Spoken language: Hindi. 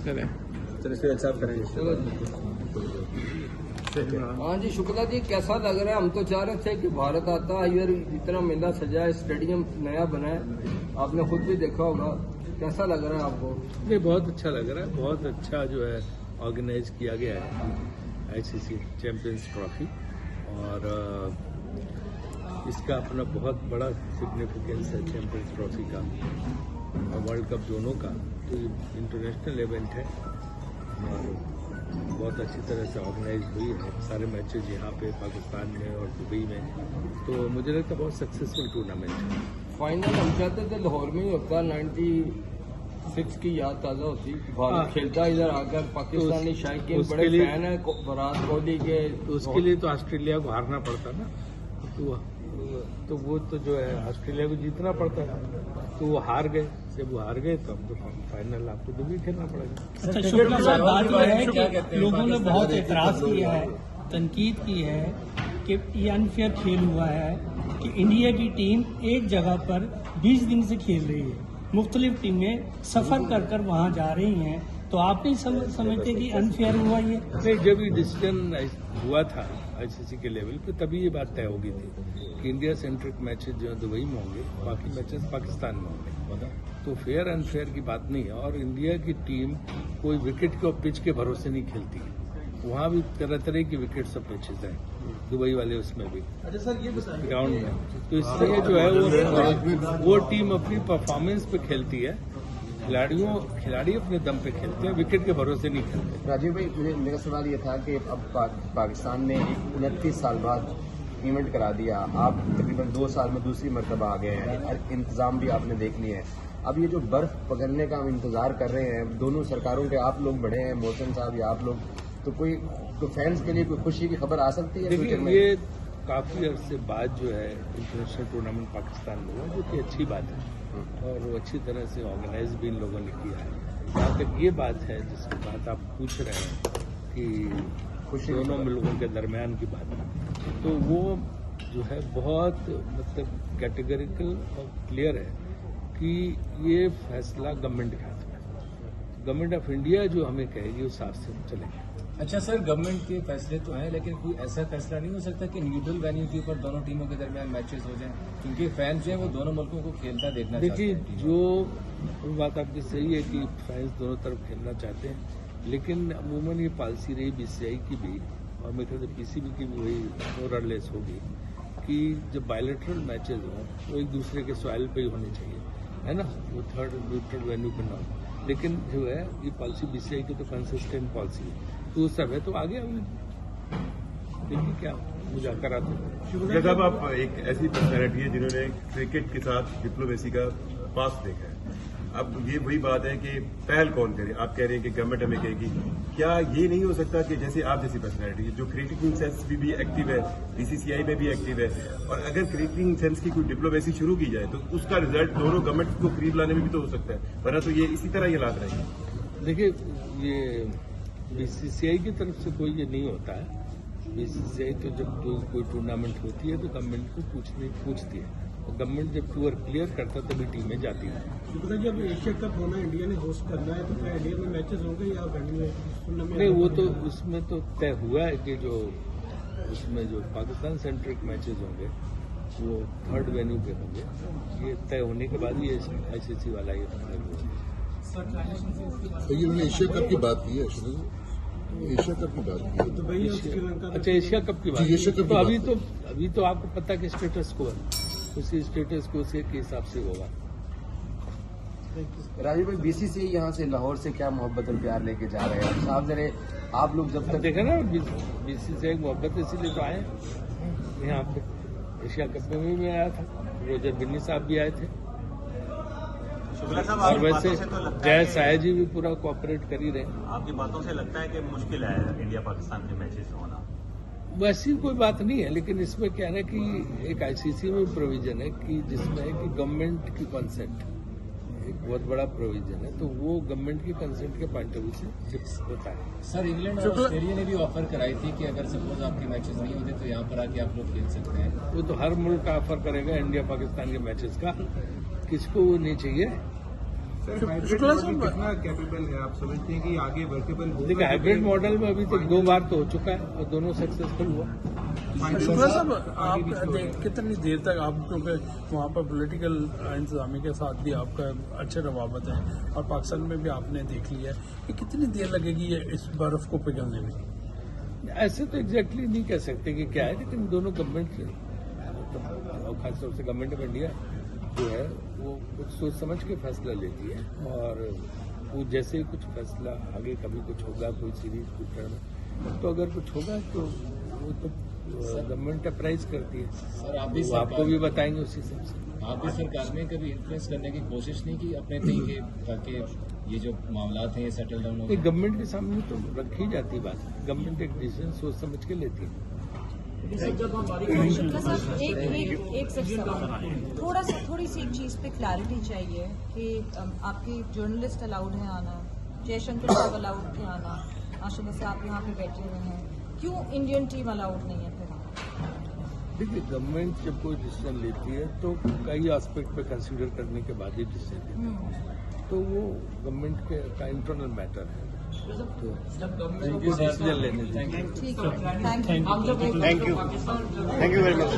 करें। चलिए सुहेल साहब करेंगे। हाँ जी शुक्ला जी, कैसा लग रहा है? हम तो चाह रहे थे कि भारत आता है, इधर इतना मेला सजा है, स्टेडियम नया बना है, आपने खुद भी देखा होगा, कैसा लग रहा है आपको? नहीं, बहुत अच्छा लग रहा है। बहुत अच्छा जो है ऑर्गेनाइज किया गया है आईसीसी चैंपियंस ट्रॉफी, और इसका अपना बहुत बड़ा सिग्निफिकेंस है चैंपियंस ट्रॉफी का और वर्ल्ड कप दोनों का। तो इंटरनेशनल इवेंट है और बहुत अच्छी तरह से ऑर्गेनाइज हुई है। सारे मैचेज यहाँ पे पाकिस्तान में और दुबई में, तो मुझे लगता है बहुत सक्सेसफुल टूर्नामेंट है। फाइनल हम चाहते थे लाहौर में ही होता, 96 की याद ताज़ा होती, भारत खेलता इधर आकर, पाकिस्तानी शायकीन बड़े फैन है विराट कोहली के, तो उसके लिए तो ऑस्ट्रेलिया को हारना पड़ता ना, तो वो तो जो है ऑस्ट्रेलिया को जीतना पड़ता है, तो वो हार गए। जब वो हार गए तो अब तो फाइनल आपको दुबई खेलना पड़ेगा। अच्छा शुक्ला साहब, बात यह है कि लोगों ने बहुत एतराज किया है, तनकीद की है कि ये अनफेयर खेल हुआ है कि इंडिया की टीम एक जगह पर 20 दिन से खेल रही है, मुख्तलिफ टीमें सफर कर कर वहाँ जा रही हैं, तो आप नहीं समझते कि अनफेयर हुआ ये? नहीं, जब ये डिसीजन हुआ था आईसीसी के लेवल पे तभी ये बात तय हो गई थी कि इंडिया सेंट्रिक मैचेस जो है दुबई में होंगे, बाकी मैचेस पाकिस्तान में होंगे। तो फेयर अनफेयर की बात नहीं है। और इंडिया की टीम कोई विकेट के और पिच के भरोसे नहीं खेलती है, वहाँ भी तरह तरह की विकेट्स और पिचेज हैं, दुबई वाले उसमें भी। अच्छा सर, ये ग्राउंड में तो इसलिए जो है वो टीम अपनी परफॉर्मेंस पे खेलती है, खिलाड़ी अपने दम पे खेलते हैं, विकेट के भरोसे नहीं खेलते। राजीव भाई, मेरा सवाल ये था कि अब पाकिस्तान ने 29 साल बाद इवेंट करा दिया, आप तकरीबन 2 साल में दूसरी मरतबा आ गए हैं, इंतजाम भी आपने देख लिए हैं। अब ये जो बर्फ पकड़ने का हम इंतजार कर रहे हैं, दोनों सरकारों के आप लोग बढ़े हैं, मोहसिन साहब या आप लोग, तो फैंस के लिए कोई खुशी की खबर आ सकती है? देखिए, ये काफी अरसे बाद जो है इंटरनेशनल टूर्नामेंट पाकिस्तान में हुआ, जो कि अच्छी बात है और वो अच्छी तरह से ऑर्गेनाइज भी इन लोगों ने किया है। जहाँ तक ये बात है जिसकी बात आप पूछ रहे हैं कि दोनों लोगों के दरमियान की बात है, तो वो जो है बहुत मतलब कैटेगरिकल और क्लियर है कि ये फैसला गवर्नमेंट के हाथ में है। गवर्नमेंट ऑफ इंडिया जो हमें कहेगी उस हिसाब से चलेंगे। अच्छा सर, गवर्नमेंट के फैसले तो हैं, लेकिन कोई ऐसा फैसला नहीं हो सकता कि न्यूट्रल वेन्यू के ऊपर दोनों टीमों के दरमियान मैचेस हो जाएं, क्योंकि फैंस जो है वो दोनों मुल्कों को खेलता देखना चाहते हैं। देखिए, जो बात आपकी सही है कि फैंस दोनों तरफ खेलना चाहते हैं, लेकिन अमूमन ये पॉलिसी रही बीसीसीआई की भी और मेरे ख्याल से पीसीबी की भी वही मोरलेस होगी कि जब बायलैटरल मैचेज हों वो एक दूसरे के सॉइल पे ही होने चाहिए, है ना, वो थर्ड न्यूट्रल वेन्यू पे ना हो। लेकिन जो है ये पॉलिसी बीसीसीआई की तो कंसिस्टेंट पॉलिसी है, तो उस समय तो आगे देखिए क्या मुजाकर आते। जब आप एक ऐसी पर्सनैलिटी है जिन्होंने क्रिकेट के साथ डिप्लोमेसी का पास देखा है, अब ये वही बात है कि पहल कौन करे? आप कह रहे हैं कि गवर्नमेंट हमें कहेगी, क्या ये नहीं हो सकता कि जैसे आप जैसी पर्सनैलिटी जो क्रिकेटिंग सेंस भी एक्टिव है, बीसीसीआई में भी एक्टिव है, और अगर क्रिकेटिंग सेंस की कोई डिप्लोमेसी शुरू की जाए तो उसका रिजल्ट दोनों गवर्नमेंट को करीब लाने में भी तो हो सकता है, वरना तो ये इसी तरह ये हालात रहेंगे। देखिए, ये बीसीसीआई की तरफ से कोई ये नहीं होता है। बीसीसीआई तो जब कोई टूर्नामेंट होती है तो गवर्नमेंट को पूछती है, और गवर्नमेंट जब टूर क्लियर करता तभी टीमें जाती हैं। जब एशिया कप होना इंडिया ने होस्ट करना है, तो क्या इंडिया में मैचेस होंगे या वेन्यू में? नहीं, वो तो उसमें तो तय हुआ है कि जो उसमें जो पाकिस्तान सेंट्रिक मैचेस होंगे वो थर्ड वेन्यू पे होंगे। ये तय होने के बाद ही आईसीसी वाला ये फैसला। ये एशिया कप की बात की है, एशिया कप की बात की। दुबई और श्रीलंका। अच्छा, एशिया कप की बात। एशिया कप तो अभी तो आपको पता कि स्टेटस को है, उसी स्टेटस को के हिसाब से होगा। राजीव भाई, बीसीसीआई यहाँ से लाहौर से क्या मोहब्बत और प्यार लेके जा रहे हैं साहब? जरे आप लोग जब तक देखा ना, बीसीसीआई मोहब्बत इसीलिए तो आए यहाँ पे। एशिया कप में भी आया था, रोजर बिन्नी साहब भी आए थे, और वैसे जय साया जी भी पूरा कोऑपरेट कर ही रहे। आपकी बातों से लगता है कि मुश्किल है इंडिया पाकिस्तान के मैचेस होना? वैसी कोई बात नहीं है, लेकिन इसमें क्या है कि एक आईसीसी में प्रोविजन है कि जिसमें है कि गवर्नमेंट की कंसेंट एक बहुत बड़ा प्रोविजन है, तो वो गवर्नमेंट की कंसेंट के पॉइंट ऑफ व्यू से होता है। सर, इंग्लैंड और ऑस्ट्रेलिया ने भी ऑफर कराई थी कि अगर सपोज आपके मैचेस नहीं होते तो यहाँ पर आके आप लोग खेल सकते हैं। वो तो हर मुल्क का ऑफर करेगा इंडिया पाकिस्तान के मैचेस का, किसको वो नहीं चाहिए? शुक्ला साहब कितना कैपेबल है आप समझते हैं कि आगे वर्केबल देखिए हाइब्रिड मॉडल में अभी तक 2 बार तो हो चुका है और दोनों सक्सेसफुल हुआ। शुक्ला साहब आप कितनी देर तक आप, क्योंकि वहाँ पर पॉलिटिकल इंतजामी के साथ भी आपका अच्छे रवाबत है और पाकिस्तान में भी आपने देख लिया है कि कितनी देर लगेगी ये इस बर्फ को पिघलने में? ऐसे तो एग्जैक्टली नहीं कह सकते कि क्या है, लेकिन दोनों गवर्नमेंट और खासतौर से गवर्नमेंट ऑफ इंडिया जो है वो कुछ सोच समझ के फैसला लेती है और वो जैसे ही कुछ फैसला आगे कभी कुछ होगा कोई सीरीज कुछ करना तो अगर कुछ होगा तो वो तो गवर्नमेंट अप्राइज करती है सर आप भी वो आपको भी बताएंगे उसी हिसाब से। आप भी सरकार में कभी इन्फ्लुएंस करने की कोशिश नहीं की अपने तरीके ताकि ये जो मामला हैं ये सेटल डाउन हो? गवर्नमेंट के सामने तो रखी जाती बात, गवर्नमेंट एक डिसीजन सोच समझ के लेती है। शुक्ला साहब एक सिर्फ सवाल, थोड़ी सी एक चीज पे क्लैरिटी चाहिए कि आपकी जर्नलिस्ट अलाउड है आना, जयशंकर साहब अलाउड थे आना, माशाल्लाह से आप यहाँ पे बैठे हुए हैं, क्यों इंडियन टीम अलाउड नहीं है फिर? देखिए गवर्नमेंट जब कोई डिसीजन लेती है तो कई एस्पेक्ट पे कंसीडर करने के बाद ही डिसीजन लेती है, तो वो गवर्नमेंट का इंटरनल मैटर है, तो डिसीजन लेने ठीक है, थैंक यू वेरी मच।